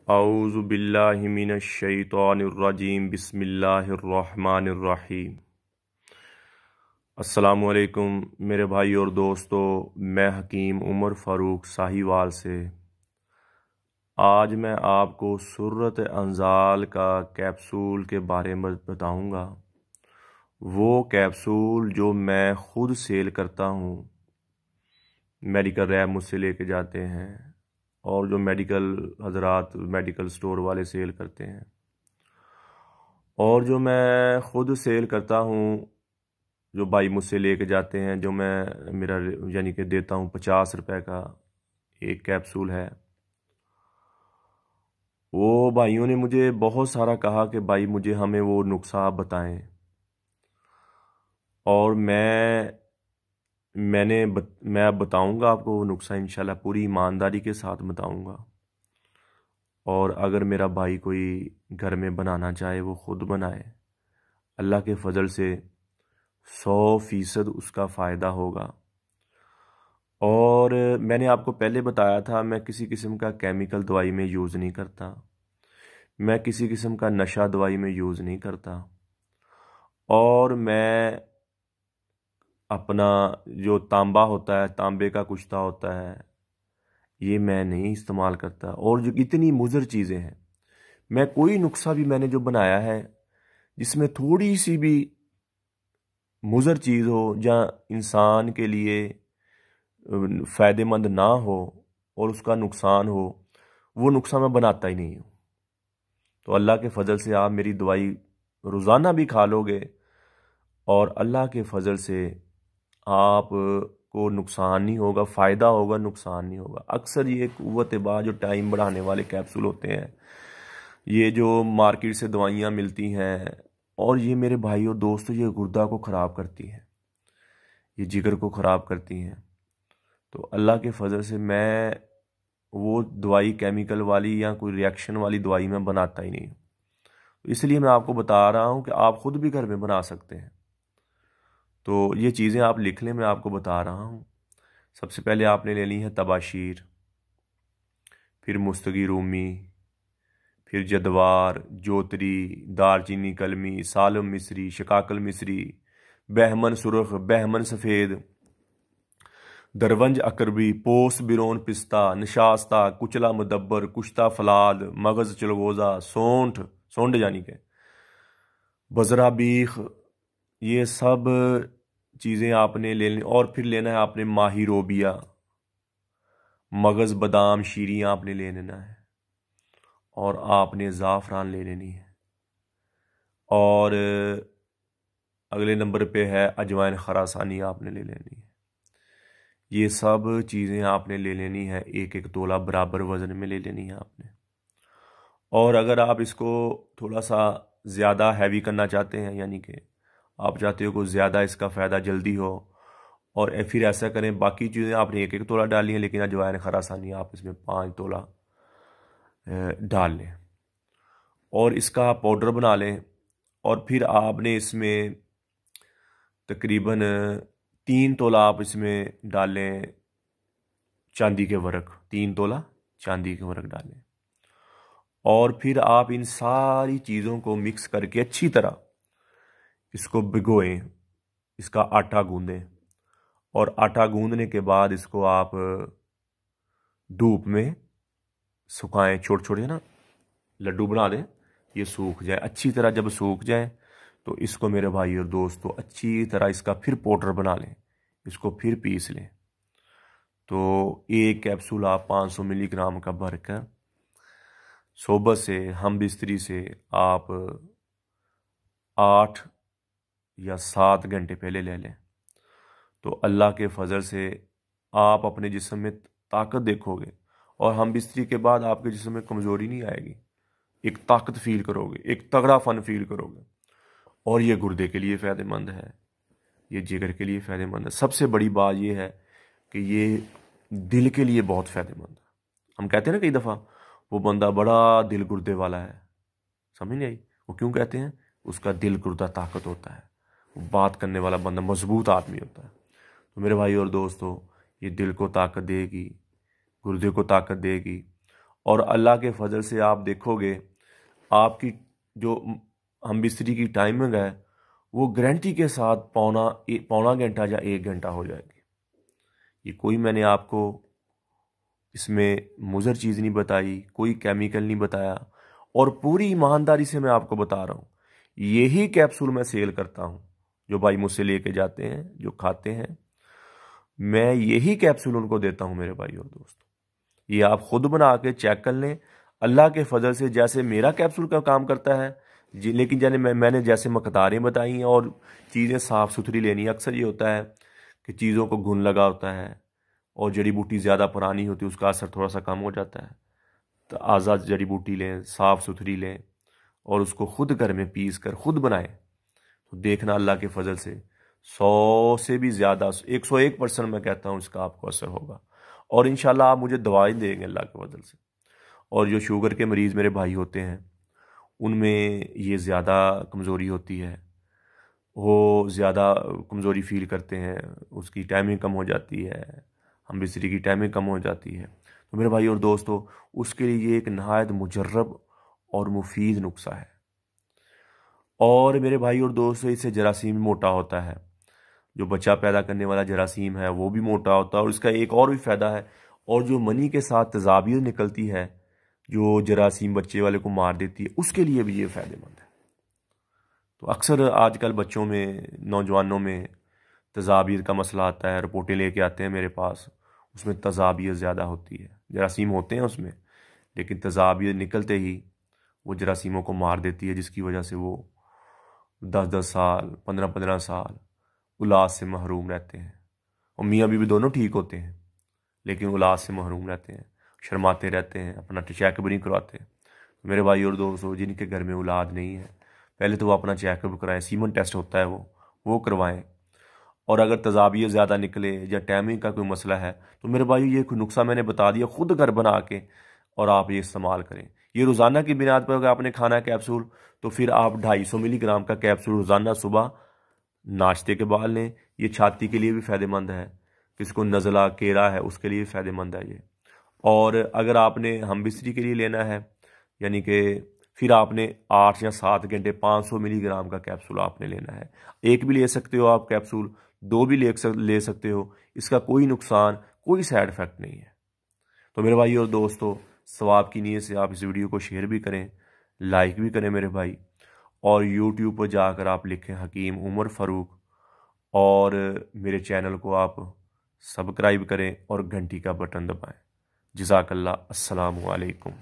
औज़ु बिल्लाहि मिनश शैतानिर रजीम बिस्मिल्लाहिर रहमानिर रहीम। अस्सलामु अलैकुम मेरे भाई और दोस्तों, मैं हकीम उमर फ़ारूक साहिवाल से आज मैं आपको सूरत अंजाल का कैप्सूल के बारे में बताऊंगा। वो कैप्सूल जो मैं ख़ुद सेल करता हूँ, मेडिकल रैप मुझसे लेके जाते हैं और जो मेडिकल हजरात मेडिकल स्टोर वाले सेल करते हैं, और जो मैं ख़ुद सेल करता हूँ, जो भाई मुझसे लेके जाते हैं, जो मैं मेरा यानी कि देता हूँ 50 रुपए का एक कैप्सूल है। वो भाइयों ने मुझे बहुत सारा कहा कि भाई मुझे हमें वो नुस्खा आप बताएं, और मैं अब बताऊंगा आपको वो नुस्खा, इंशाल्लाह पूरी ईमानदारी के साथ बताऊंगा। और अगर मेरा भाई कोई घर में बनाना चाहे वो ख़ुद बनाए, अल्लाह के फजल से 100% उसका फ़ायदा होगा। और मैंने आपको पहले बताया था, मैं किसी किस्म का केमिकल दवाई में यूज़ नहीं करता, मैं किसी किस्म का नशा दवाई में यूज़ नहीं करता, और मैं अपना जो तांबा होता है, तांबे का कुश्ता होता है, ये मैं नहीं इस्तेमाल करता। और जो इतनी मुज़र चीज़ें हैं, मैं कोई नुस्खा भी मैंने जो बनाया है जिसमें थोड़ी सी भी मुज़र चीज़ हो, जहाँ इंसान के लिए फ़ायदेमंद ना हो और उसका नुकसान हो, वो नुस्खा मैं बनाता ही नहीं हूँ। तो अल्लाह के फजल से आप मेरी दवाई रोज़ाना भी खा लोगे और अल्लाह के फजल से आप को नुकसान नहीं होगा, फ़ायदा होगा, नुकसान नहीं होगा। अक्सर ये कुव्वत बा जो टाइम बढ़ाने वाले कैप्सूल होते हैं, ये जो मार्केट से दवाइयाँ मिलती हैं, और ये मेरे भाई और दोस्तों ये गुर्दा को ख़राब करती हैं, ये जिगर को ख़राब करती हैं। तो अल्लाह के फजल से मैं वो दवाई केमिकल वाली या कोई रिएक्शन वाली दवाई मैं बनाता ही नहीं हूँ। इसलिए मैं आपको बता रहा हूँ कि आप ख़ुद भी घर में बना सकते हैं। तो ये चीज़ें आप लिख लें, मैं आपको बता रहा हूँ। सबसे पहले आपने लेनी है तबाशीर, फिर मुस्तगी रूमी, फिर जदवार, जोतरी, दालचीनी कलमी, सालम मिस्री, शकाकल मिस्री, बहमन सुरख, बहमन सफ़ेद, दरवंज अकरबी, पोस बिरोन पिस्ता, नशास्ता, कुचला मुदब्बर, कुश्ता फलाद, मगज़ चलगोज़ा, सोंठ यानी के बजरा बीख, ये सब चीज़ें आपने ले लेनी। और फिर लेना है आपने माही रोबिया, मगज़ बादाम शीरी आपने ले लेना है, और आपने ज़ाफ़रान ले लेनी है। और अगले नंबर पे है अजवाइन खरासानी आपने ले लेनी है। ये सब चीज़ें आपने ले लेनी है, एक एक तोला बराबर वज़न में ले लेनी है आपने। और अगर आप इसको थोड़ा सा ज़्यादा हैवी करना चाहते हैं, यानी कि आप चाहते हो कि ज़्यादा इसका फ़ायदा जल्दी हो, और फिर ऐसा करें, बाकी चीज़ें आपने एक एक तोला डाली हैं, लेकिन अजवाइन खरासानी आप इसमें 5 तोला डाल लें और इसका पाउडर बना लें। और फिर आपने इसमें तकरीबन 3 तोला आप इसमें डालें चांदी के वर्क, 3 तोला चांदी के वर्क डालें। और फिर आप इन सारी चीज़ों को मिक्स करके अच्छी तरह इसको भिगोएं, इसका आटा गूंदें, और आटा गूंदने के बाद इसको आप धूप में सुखाएं, छोटे छोटे ना लड्डू बना दें, ये सूख जाए अच्छी तरह। जब सूख जाए तो इसको मेरे भाई और दोस्तों अच्छी तरह इसका फिर पाउडर बना लें, इसको फिर पीस लें। तो एक कैप्सूल आप 500 मिलीग्राम का भरकर सुबह से हम बिस्तरी से आप 8 या 7 घंटे पहले ले लें, तो अल्लाह के फजल से आप अपने जिस्म में ताकत देखोगे, और हम बिस्तरी के बाद आपके जिस्म में कमज़ोरी नहीं आएगी, एक ताकत फील करोगे, एक तगड़ा फन फील करोगे। और ये गुर्दे के लिए फ़ायदेमंद है, ये जिगर के लिए फ़ायदेमंद है। सबसे बड़ी बात ये है कि ये दिल के लिए बहुत फ़ायदेमंद है। हम कहते हैं ना कई दफ़ा वो बंदा बड़ा दिल गुर्दे वाला है, समझ नहीं आई? वो क्यों कहते हैं? उसका दिल गुर्दा ताकत होता है, वो बात करने वाला बंदा मजबूत आदमी होता है। तो मेरे भाई और दोस्तों, ये दिल को ताकत देगी, गुर्दे को ताकत देगी, और अल्लाह के फजल से आप देखोगे आपकी जो हम बिस्तरी की टाइमिंग है वो गारंटी के साथ पौना घंटा या 1 घंटा हो जाएगी। ये कोई मैंने आपको इसमें मुज़र चीज़ नहीं बताई, कोई केमिकल नहीं बताया, और पूरी ईमानदारी से मैं आपको बता रहा हूँ यही कैप्सूल मैं सेल करता हूँ। जो भाई मुझसे लेके जाते हैं, जो खाते हैं, मैं यही कैप्सूल उनको देता हूँ मेरे भाई और दोस्तों। ये आप खुद बना के चेक कर लें। अल्लाह के फजल से जैसे मेरा कैप्सूल का काम करता है जी, लेकिन जाने मैंने जैसे मकदारें बताई हैं और चीज़ें साफ़ सुथरी लेनी है। अक्सर ये होता है कि चीज़ों को घुन लगा होता है और जड़ी बूटी ज़्यादा पुरानी होती है, उसका असर थोड़ा सा कम हो जाता है। तो आज़ाद जड़ी बूटी लें, साफ़ सुथरी लें और उसको खुद घर में पीस कर खुद बनाएं, तो देखना अल्लाह के फजल से 100 से भी ज़्यादा 101% मैं कहता हूँ इसका आपको असर होगा। और इंशाल्लाह आप मुझे दवाएं देंगे अल्लाह के फजल से। और जो शुगर के मरीज़ मेरे भाई होते हैं उनमें ये ज़्यादा कमज़ोरी होती है, वो ज़्यादा कमज़ोरी फील करते हैं, उसकी टाइमिंग कम हो जाती है, हम बिस्तरी की टाइमिंग कम हो जाती है। तो मेरे भाई और दोस्तों, उसके लिए ये एक नहायत मुजर्रब और मुफीद नुस्खा है। और मेरे भाई और दोस्तों, इससे जरासीम मोटा होता है। जो बच्चा पैदा करने वाला जरासीम है वो भी मोटा होता है। और इसका एक और भी फ़ायदा है, और जो मनी के साथ तजाबियत निकलती है जो जरासीम बच्चे वाले को मार देती है, उसके लिए भी ये फ़ायदेमंद है। तो अक्सर आजकल बच्चों में, नौजवानों में तजाबियत का मसला आता है, रिपोर्टें लेके आते हैं मेरे पास, उसमें तजाबियत ज़्यादा होती है। जरासीम होते हैं उसमें, लेकिन तजाबियत निकलते ही वो जरासीमों को मार देती है, जिसकी वजह से वो 10-10 साल, 15-15 साल औलाद से महरूम रहते हैं। और मियाँ बीवी दोनों ठीक होते हैं, लेकिन औलाद से महरूम रहते हैं, शर्माते रहते हैं, अपना चेकअप नहीं करवाते। तो मेरे भाई और दोस्तों, जिनके घर में औलाद नहीं है, पहले तो वो अपना चेकअप कराएं, सीमन टेस्ट होता है वो करवाएं। और अगर तजाबियत ज़्यादा निकले या टाइमिंग का कोई मसला है, तो मेरे भाई ये नुस्खा मैंने बता दिया, खुद घर बना के और आप ये इस्तेमाल करें। ये रोज़ाना की बुनियाद पर अगर आपने खाना है कैप्सूल, तो फिर आप 250 मिलीग्राम का कैप्सूल रोज़ाना सुबह नाश्ते के बाद लें। ये छाती के लिए भी फ़ायदेमंद है, किसको नज़ला केरा है उसके लिए फ़ायदेमंद है ये। और अगर आपने हम बिस्तरी के लिए लेना है, यानी कि फिर आपने 8 या 7 घंटे 500 मिलीग्राम का कैप्सूल आपने लेना है। एक भी ले सकते हो आप कैप्सूल, 2 भी ले सकते हो, इसका कोई नुकसान, कोई साइड इफ़ेक्ट नहीं है। तो मेरे भाई और दोस्तों, सवाब की नीयत से आप इस वीडियो को शेयर भी करें, लाइक भी करें मेरे भाई। और यूट्यूब पर जाकर आप लिखें हकीम उमर फ़ारूक, और मेरे चैनल को आप सब्सक्राइब करें और घंटी का बटन दबाएं। जज़ाकल्लाह। अस्सलामु अलैकुम।